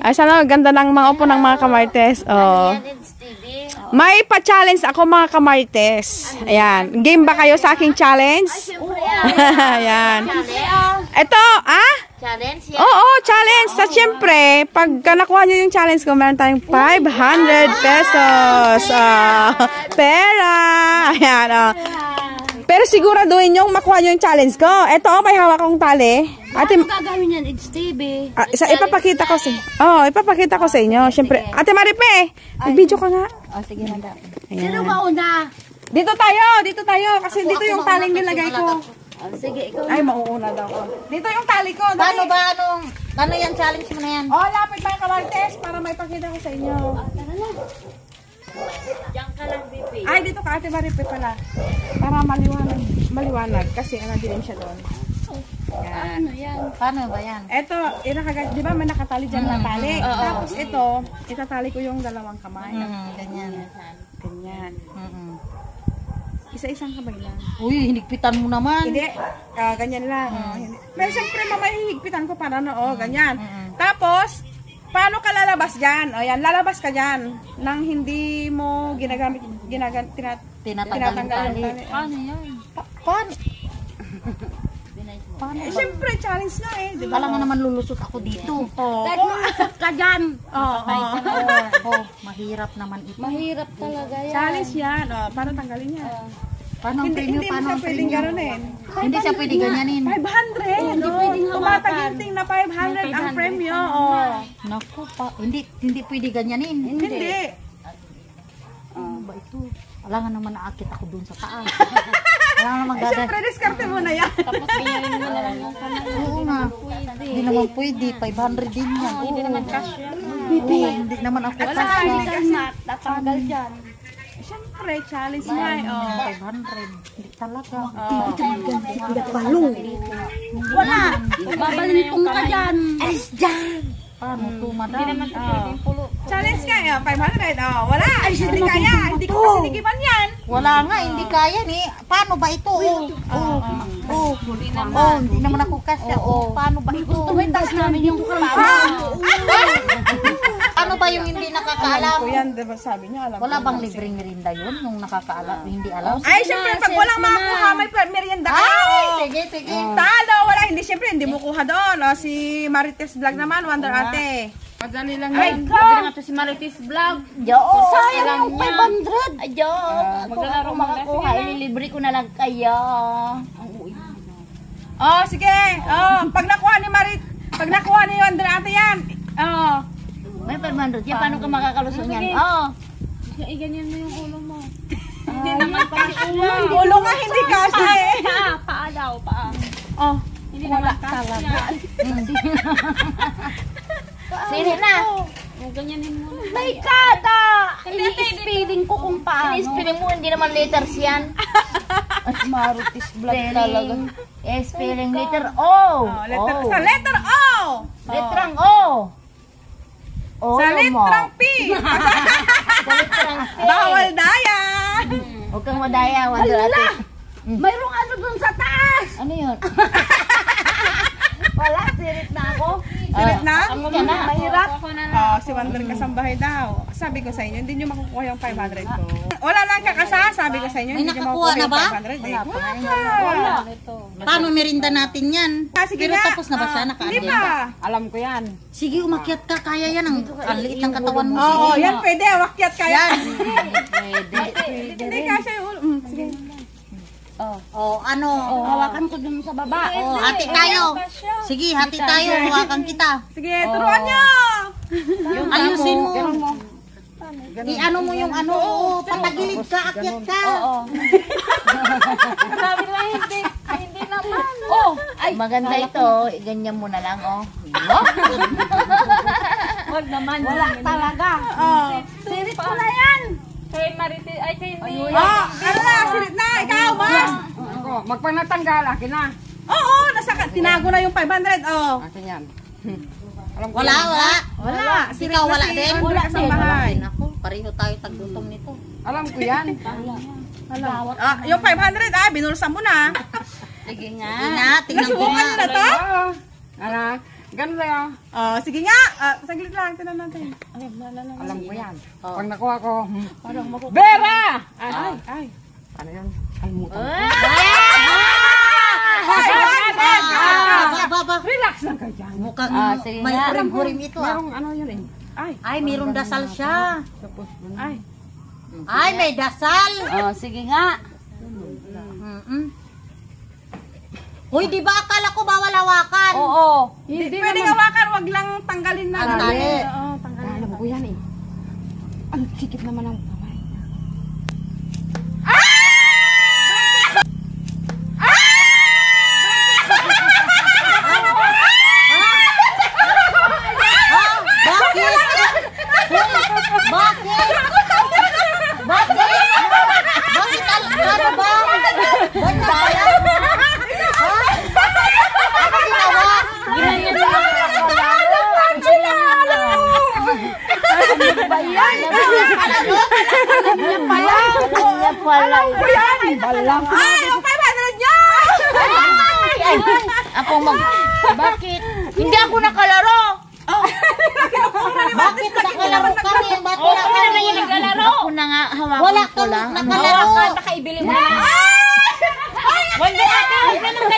Ay, sana ganda ng mga upo ng mga kamartes. Oh. May pa-challenge ako mga kamartes. Ayan. Game ba kayo sa aking challenge? Ayan. Ito, Challenge yan? Oo, challenge. Sa syempre, pag nakuha nyo yung challenge ko, meron tayong 500 pesos. Pera. Ayan, Pero siguraduhin yung makuha nyo yung challenge ko. Ito, may hawak kong tali. Ate, ano gagawin yan? It's TV. Ipapakita ko ipapakita ko sa inyo. Syempre, Ate Maripe, mag-video ka nga. Sige, madam. Sino ba una? Dito tayo. Kasi dito yung taling nilagay ko. Sige, ikaw. Ay, mauuna daw ko. Dito yung tali ko. Paano ba? Ano yan? Challenge mo na yan? Lapit tayo kamartes para may pakita ko sa inyo. Diyan ka lang, Bibi. Ay, dito ka, Ate Maripe pala. Para maliwanag. Kasi dilim siya doon. Yan. Ano yan? Paano ba yan? Ito, di ba may nakatali dyan na tali? Tapos ito, itatali ko yung dalawang kamay. Ganyan. Ganyan. Isa-isang kamay lang. Uy, hinigpitan mo naman. Hindi, ganyan lang. Pero siyempre, mamahihigpitan ko para ganyan. Tapos, paano ka lalabas dyan? O yan, lalabas ka dyan. Nang hindi mo tinatanggal yung tali. Paano yan? Paano? Siyempre, challenge na diba? Kala nga naman lulusot ako dito. Kahit lulusot ka dyan. Mahirap naman ito. Mahirap talaga yan. Challenge yan. Para tanggalin yan. Paano ang premyo? Hindi mo siya pwedeng ganunin. Hindi siya pwede ganyanin. 500. Hindi pwedeng tumataginting na 500 ang premyo. Naku pa. Hindi pwede ganyanin. Hindi. Ano ba ito? Wala nga naman naakit ako dun sa taas. Wala nga naman Siyempre, diskarte mo na yan. Tapos ganyan mo na lang yung kamay. Oo nga. Hindi naman pwede. 500 din yan. Hindi naman cash yan. Hindi naman ako Wala ka, hindi ka mat. Tatanggal dyan. Siyempre, challenge nga. 500. Hindi talaga. Wala. Babalintong ka dyan. Alis dyan. Paano ito, madam? Hindi naman ito pwedeng pulo. Challenge nga, 500. Wala. Hindi kaya. Hindi ko kasi nigiban yan. Wala nga, hindi kaya ni. Paano ba ito? Hindi naman ako kasya. Paano ba ito? Gusto mo itas namin yung kamay. Ano ba yung hindi nakakaalam? Yan, diba sabi niya, alam Wala ko bang kasi. libreng merinda yun? Yung nakakaalam, hindi alam? Ay, siyempre, pag walang makakuha, may merienda ka. Sige. Talo, wala. Hindi, siyempre, hindi mo kuha doon. Si Marites Vlog naman, Wonder Ate. Madali lang yan. Sabi na to si Marites Vlog. Sayang yung 500. Adyo. Maglalaro makakuha. Ililibre ko na lang kayo. Sige. Pag nakuha ni Wonder Ate yan. May 500 yan. Paano ka makakalusong yan? Iganyan mo yung ulo mo. Hindi naman kasi ulo. Ulo nga, hindi kasi Paa daw, paa. Hindi naman kasi yan. Sige na. Ganyanin mo. May kada! Ini-spelling ko kung paano. Spelling mo, hindi naman letters yan. Marites Vlog talaga. Spelling letter O. Sa letter O. Letrang O. Sa letrang P. Sa letrang P. Bawal daya. Huwag kang madaya, Wonder Ate. Mayroong ano dun sa taas. Ano yun? Wala, sirit na ako. Sirit na? Mahirap. Si Wonder Kasambahay daw. Sabi ko sa inyo, hindi nyo makukuha yung 500 ko. Wala lang kakasa, sabi ko sa inyo, hindi nyo nakakuha makukuha na ba? yung 500. Wala. Paano merinda natin yan? Sige Pero nga. tapos na ba siya? Hindi Naka-agenda? pa. Alam ko yan. Sige, umakyat ka. Kaya yan. Ang liit ng katawan mo. Oo, Sige. yan pwede. Wakyat ka yan. Pwede. Hindi kasi ulo. Sige. Ano? Hawakan ko dun sa baba. Hati tayo. Sige, hati tayo. Hawakan kita. Sige, turuan nyo. Ayusin mo. I-ano mo yung ano. Patagilid ka. Akyat ka. Sabi na hindi naman. Maganda ito. Ganyan mo na lang. Wag naman. Wala talaga. Sirit ko na yan. Kay Marites, ay kay hindi. Ano na, sirit na. Ikaw, Mars. Ako, magpanatanggal, akin na. Oo, tinago na yung 500. Akin yan. Alam ko Wala. Sirit Ikaw na wala si din. Wonder Kasambahay. Ako, pareho tayo tagdutong nito. Alam ko yan. Yung 500, binulsan mo na. Sige nga. Tingnan ko Nasubukan nga. nyo na to? Anak, Ganun lang ah. Oh, sige nga. Saglit lang. Tinan natin. Alam ko yan. Pag nakuha ko, Vera! Ay. Ano yun? Kalimutan. Relax lang kayo dyan. Mukhang sige may nga. hurim-hurim ito ah. Merong ano yun eh. Ay, mayroong dasal siya. Ay. Ay, may dasal. Oh, sige nga. Hoy, di ba akala ko bawal hawakan? Oo. Hindi pwedeng hawakan, wag lang tanggalin na. Ang tali. Oo, tanggalin. Alam ko yan eh. Ang sikip naman ang kamay. Bakit? Bakit? Bakit? Bakit? Ano ba? Ba't kaya? Ha? Ano ginawa? Ginanyan lang. Kanya pala. Balang. Ay, yung 500 niya! Ako Bakit? Hindi ako nakalaro. Bakit nakalaro ka rin? Ba't Oo, wala kami ka naman yung rin? naglalaro. Ako na nga, Wala hawakan ko kang lang. nakalaro. Baka ibili mo na lang. Wala ate, huwag na nang